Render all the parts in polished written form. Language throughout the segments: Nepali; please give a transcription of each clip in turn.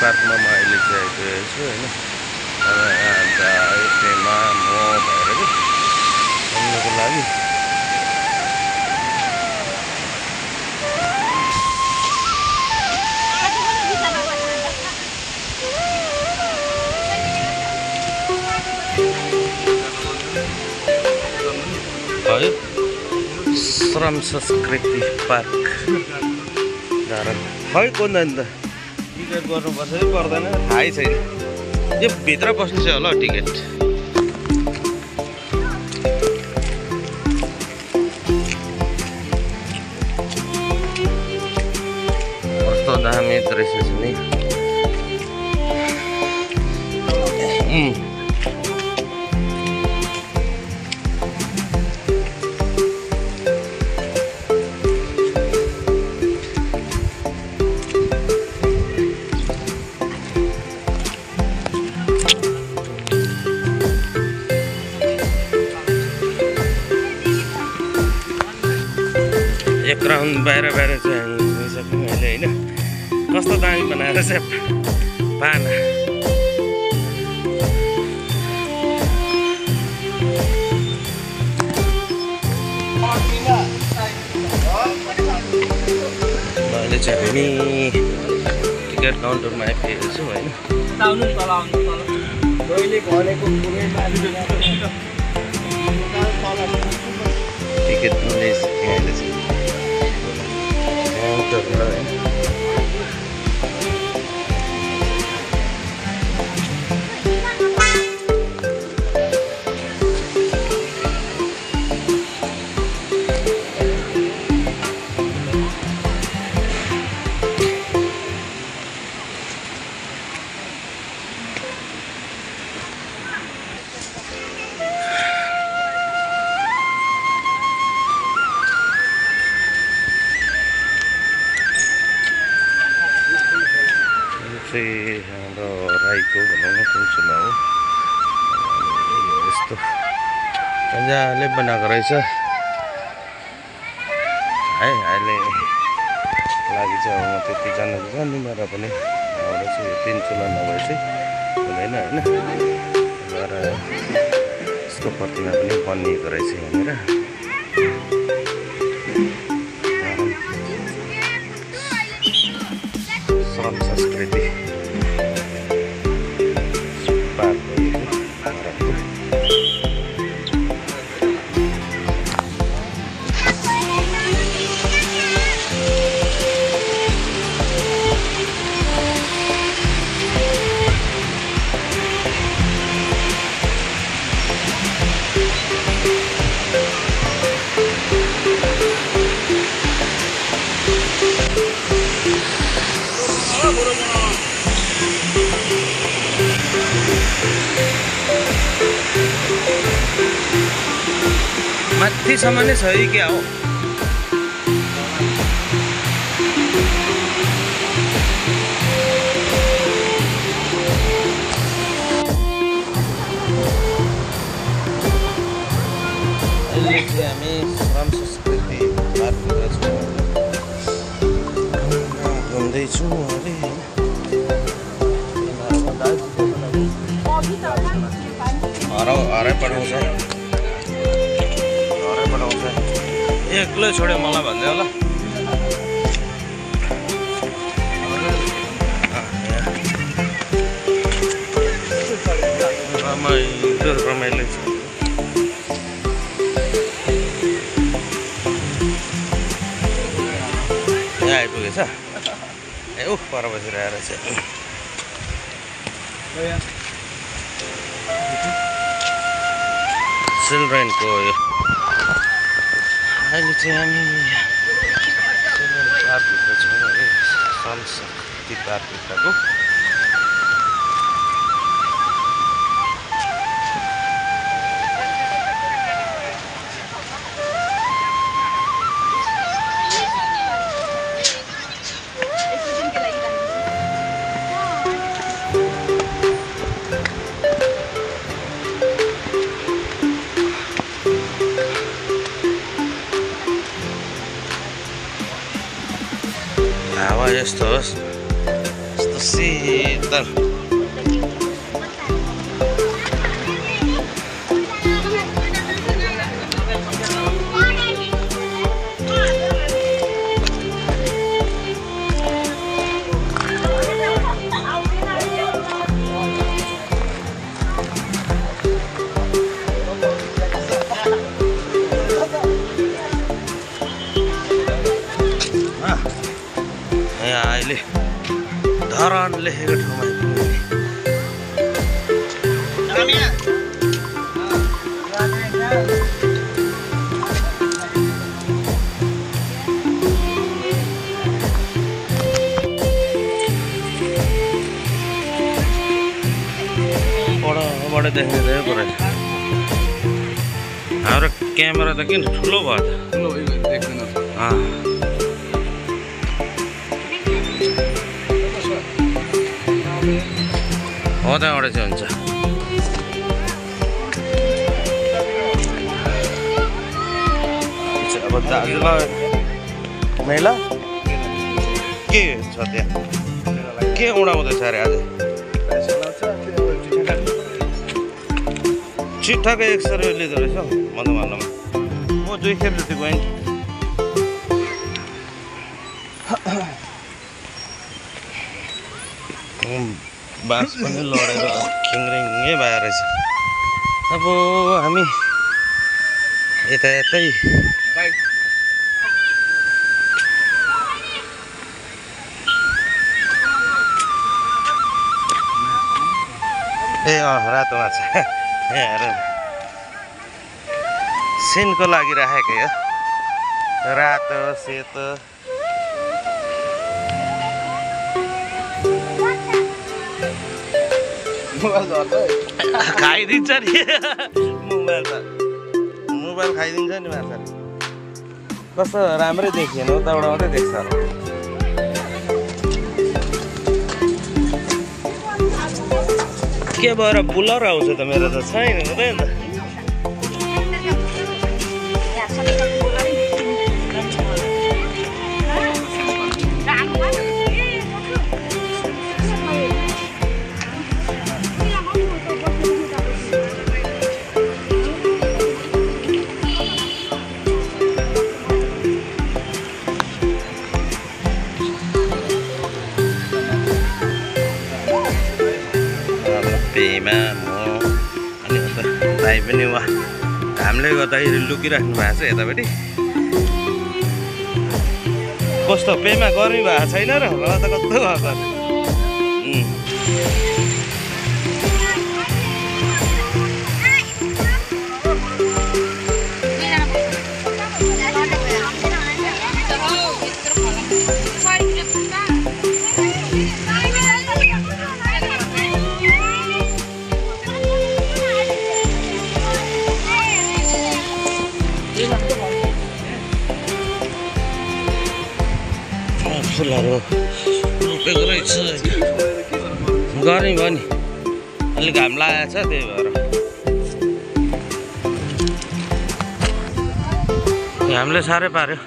पार्कमा म अहिले चाहिँ आइपुगेको छु होइन। अन्त यसैमा म भएर चाहिँ घुम्नुको लागि है श्रम संस्कृति पार्क जान खै कुन त टिकट गर्नुपर्छ कि पर्दैन थाहै छैन। यो भित्र बस्नु चाहिँ होला टिकट। कस्तो दामी दृश्य छ नि। एक राउन्ड बाहिर चाहिँ घुमिसक्यो मैले होइन। कस्तो दामी बनाएर चाहिँ पाना अहिले चाहिँ हामी टिकट काउन्टरमा आइपुगेको छु होइन। टिकट लिइसकेँ अहिले चाहिँ हाम्रो राईको भनौँ न कुञ्चुमा हो। यस्तो मजाले बनाएको रहेछ है। अहिले लागि चाहिँ अब म त्यति जान्न जान्दिनँ र पनि एउटा चाहिँ यो 3 चुला नभए चाहिँ हुँदैन होइन। र यसको प्रतिमा पनि बनिएको रहेछ यहाँनिर। श्रम संस्कृति माथिसम्म नै छ कि क्या हो। अहिले चाहिँ हामी श्रम संस्कृति पार्कतिर छौँ घुम्दैछौँ अरे। हराइ पठाउँछ एक्लै छोड्यो मलाई भन्दै होला। रमाइलो छ। यहाँ आइपुगेछ। ए ऊ पर बसेर आएर चाहिँ चिल्ड्रेनको यो अहिले चाहिँ हामी पार्कभित्र छौँ है। संस्कृति पार्कभित्रको हावा यस्तो होस्, यस्तो शीतल अहिले धरान लेखेको ठाउँमा बडा देख्ने रहेछ पुरै हाम्रो क्यामेरा त किन ठुलो भयो त हो त्यहाँबाट चाहिँ हुन्छ अब दाजुलाई मेला के छ त्यहाँ के उडाउँदैछ अरे आज चिट्ठाको 100 रुपियाँ लिँदो रहेछ मधुमालामा म 2 खेप जति गएँ बाँस पनि लडेर खिङ्रिङ्गै भएर रहेछ अब हामी यतै ए रातो माछा हेर सिनको लागि राखेको हो रातो सेतो खाइदिन्छ नि मोबाइल खाइदिन्छ नि माछा कस्तो राम्रै देखिएन उताबाट मात्रै देख्छ के भएर बुलर आउँछ त मेरो त छैन हुँदैन त पेमा म अनि उता भाइ पनि वा घामले गर्दाखेरि लुकिराख्नु भएको छ यतापट्टि कस्तो पेमा गर्मी भएको छैन र त कस्तो भएको फुलहरू रोपेको रहेछ गर्मी भयो नि अलिक घाम लागेको छ त्यही भएर घामले साह्रै पार्यो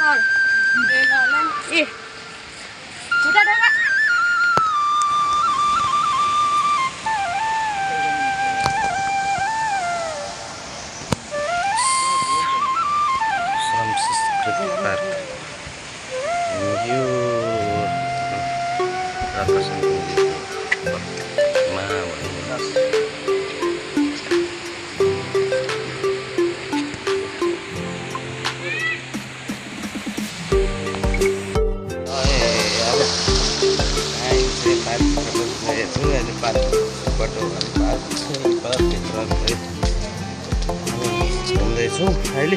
Park. अहिले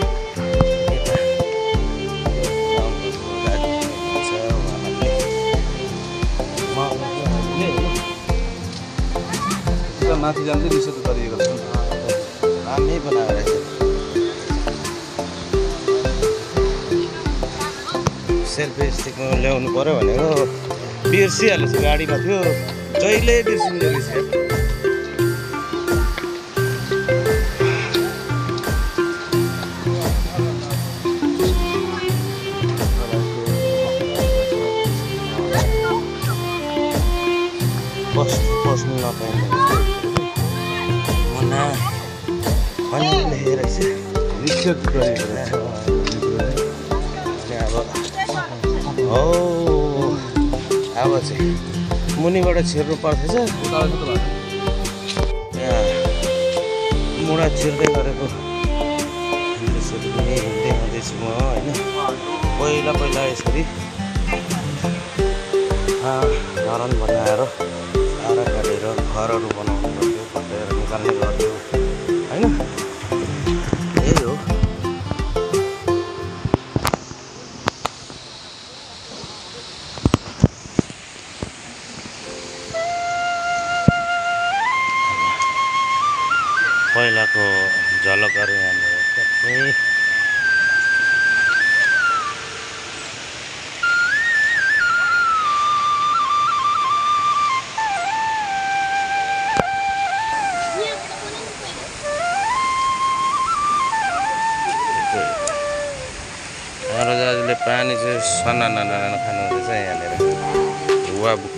माथि जान्छ रिसोर्ट गरिएको छ राम्रै बनाएर सेल्फी स्टिक ल्याउनु पर्यो भनेको बिर्सिहालेछु गाडीमा थियो जहिले बिर्सिँदो रहेछ बस्नु नपाइने मना भन्ने लेखेको रहेछ निश्चित गरेको हो अब चाहिँ मुनिबाट छिर्नु पर्दैछ यहाँ मुढा छिर्दै गरेको त्यसरी पनि देखाउँदैछु म होइन पहिला पहिला यसरी धरन बनाएर आरा काटेर घरहरू बनाउनु पर्थ्यो कटेर निकाल्ने गर्थ्यो होइन यही हो पहिलाको झलकहरू यहाँनिर सबै हाम्रो दाजुले पानी चाहिँ सना खानु हुँदैछ यहाँनिर वाबुक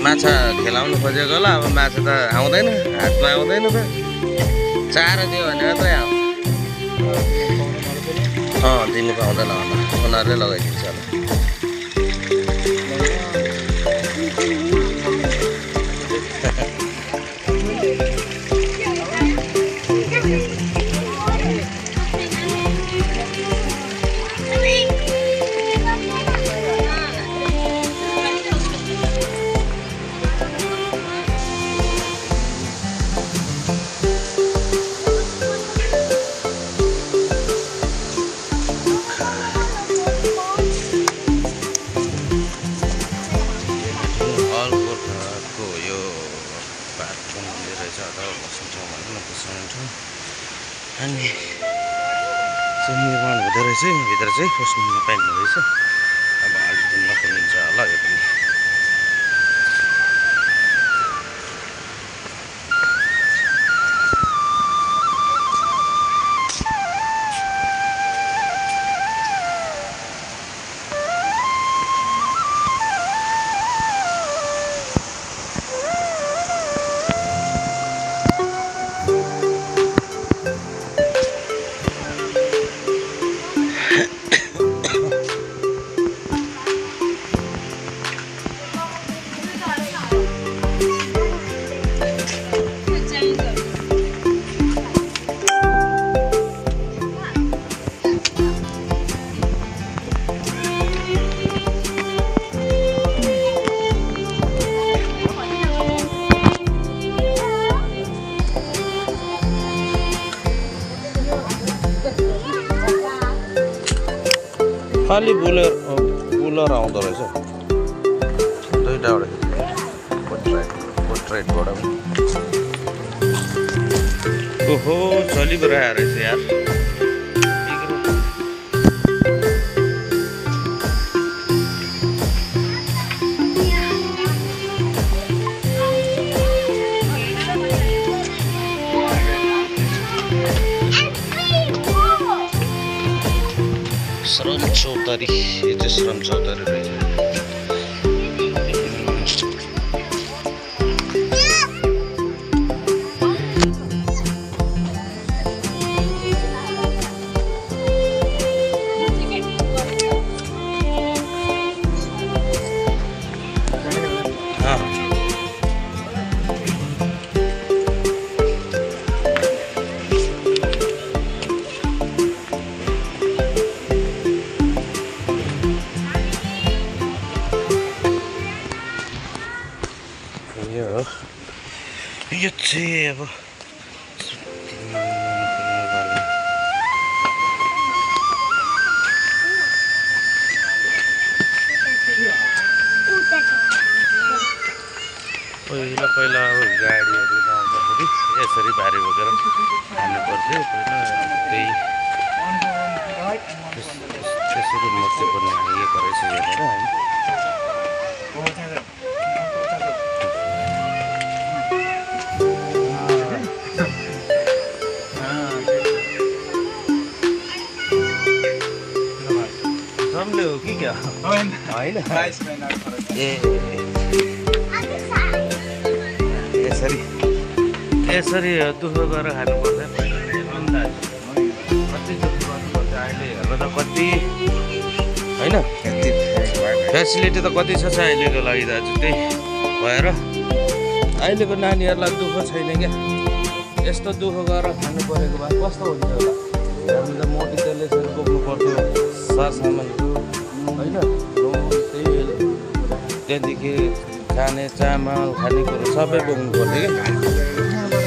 माछा खेलाउनु खोजेको होला अब माछा त आउँदैन हातमा आउँदैन त चारो दियो भनेर त दिनु पाउँदैन होला उनीहरूले लगाइदिन्छ होला अनि निर्माण हुँदो रहेछ भित्र चाहिँ पस्नु नपाइने रहेछ अब अलिक दिन नखोलिन्छ होला यो पनि खाली बुलर आउँदो रहेछ दुईवटाबाट पोर्ट्रेटबाट ओहो चलिरहेको रहेछ यार श्रम चौतारी ये तो श्रम चौतारी रहेछ यो हो यो चाहिँ अब पहिला अब गाडीहरू नआउँदाखेरि यसरी बारी बोकेर खानु पर्थ्यो पहिला त्यही त्यसरी मूर्ति पनि हालिएको रहेछ हेरेर होइन जम्ले हो कि क्या होइन यसरी दुःख गरेर खानुपर्छ कति दुःख गर्नुपर्छ अहिले हेर्नु त कति होइन फेसिलिटी त कति छ अहिलेको लागि दाजु त्यही भएर अहिलेको नानीहरूलाई दुःख छैन क्या यस्तो दुःख गरेर खानु परेको भए कस्तो हुन्छ होला हामी त मोटी तेलले यसरी बोक्नु पर्थ्यो सरसामानहरू होइन त्यहाँदेखि खाने चामल खानेकुरो सबै बोक्नु पर्थ्यो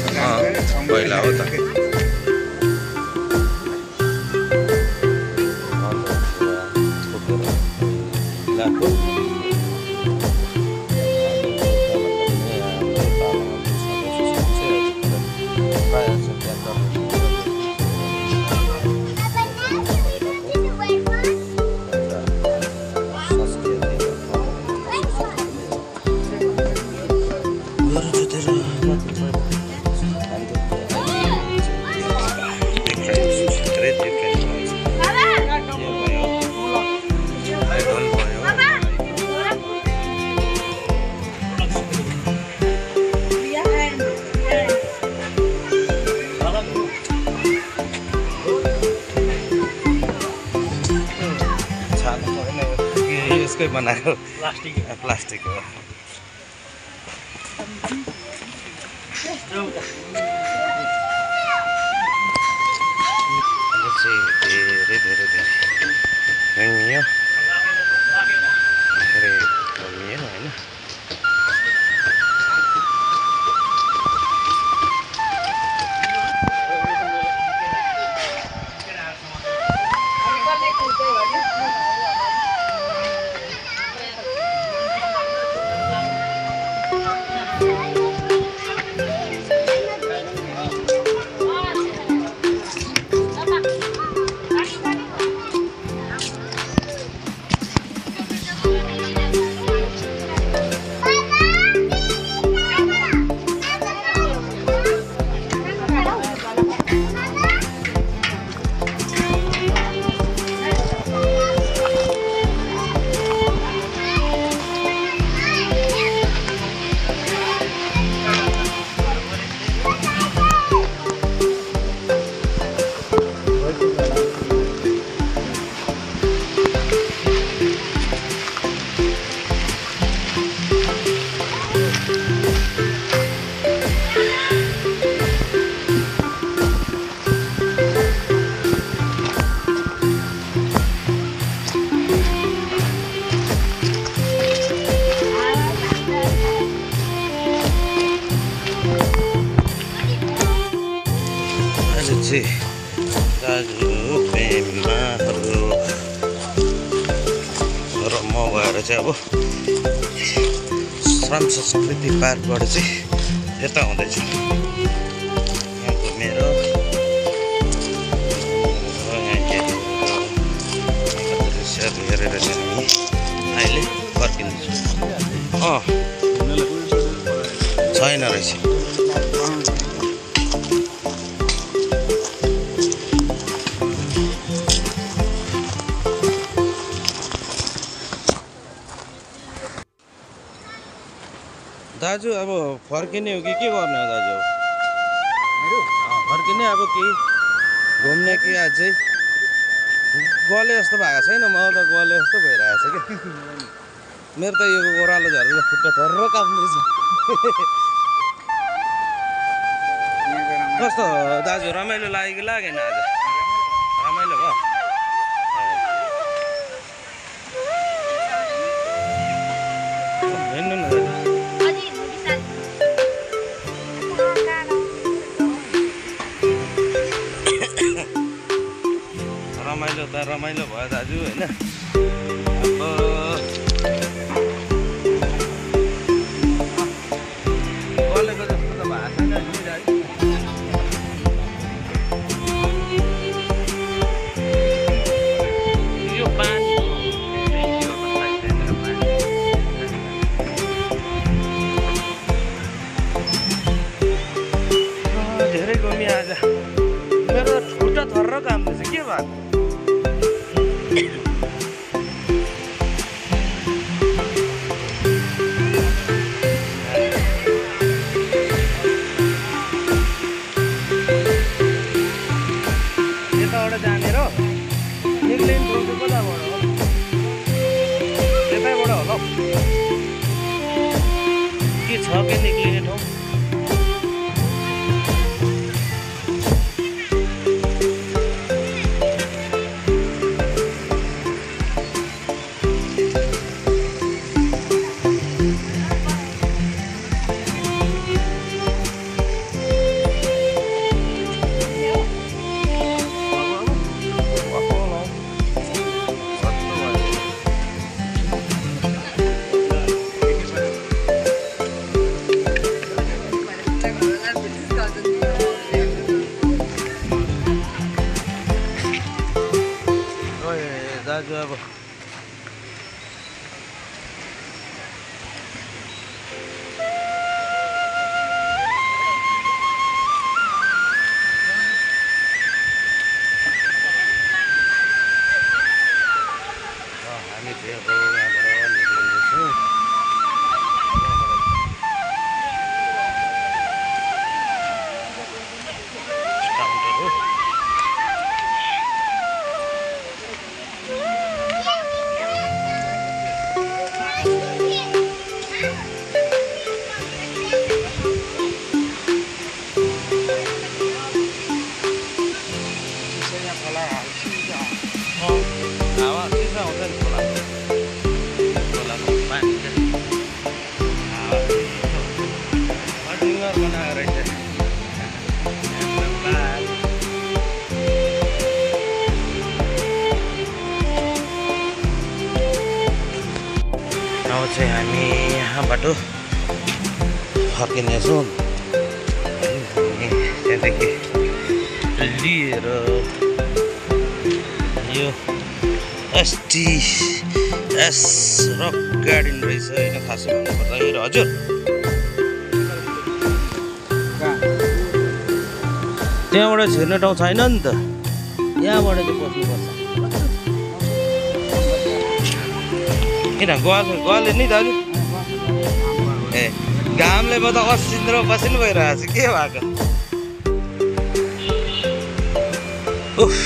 क्या पहिला हो त यसकै बनाएको प्लास्टिक हो धेरै धेरै धेरै होइन दाजु पेमाहरू र म भएर चाहिँ अब श्रम संस्कृति पार्कबाट चाहिँ यता हुँदैछ यहाँको मेरो दृश्यहरू हेरेर चाहिँ हामी अहिले फर्किँदैछौँ छैन रहेछ दाजु अब फर्किने हो कि के गर्ने हो दाजु फर्किने अब कि घुम्ने कि अझै गले जस्तो भएको छैन म त गले जस्तो भइरहेको छ क्या मेरो त यो ओह्रालो झरेर खुट्टा थर्र काप्दैछ कस्तो दाजु रमाइलो लाग्यो कि लागेन आज रमाइलो भयो हिँड्नु न रमाइलो भयो दाजु होइन। अब गलेको जस्तो त भएको छैन नि दाजु। यो पानी धेरै घुमी आज मेरो खुट्टा थर्र काम दिन्छ के भएको। यताबाट जाने र निक्लिने ठाउँ चाहिँ कताबाट हो? यतैबाट होला के छ के निक्लिने ठाउँ? दाजु अब हामी चाहिँ अब यहाँबाट निक्लिँदैछौँ। हावा चिसो आउँछ नि खोलाको पानी चाहिँ हावा डुङ्गर बनाएको रहेछ। अब चाहिँ हामी यहाँबाट फर्किनेछौँ। त्यहाँदेखि लिएर यो एसटीएस रक गार्डन रहेछ होइन खासै भन्नुपर्दाखेरि। हजुर त्यहाँबाट छिर्ने ठाउँ छैन नि त, यहाँबाट चाहिँ बस्नुपर्छ। किन गले नि दाजु? ए घामले म त असिन्द्रो पसिनो भइरहेको छु के भएको। उफ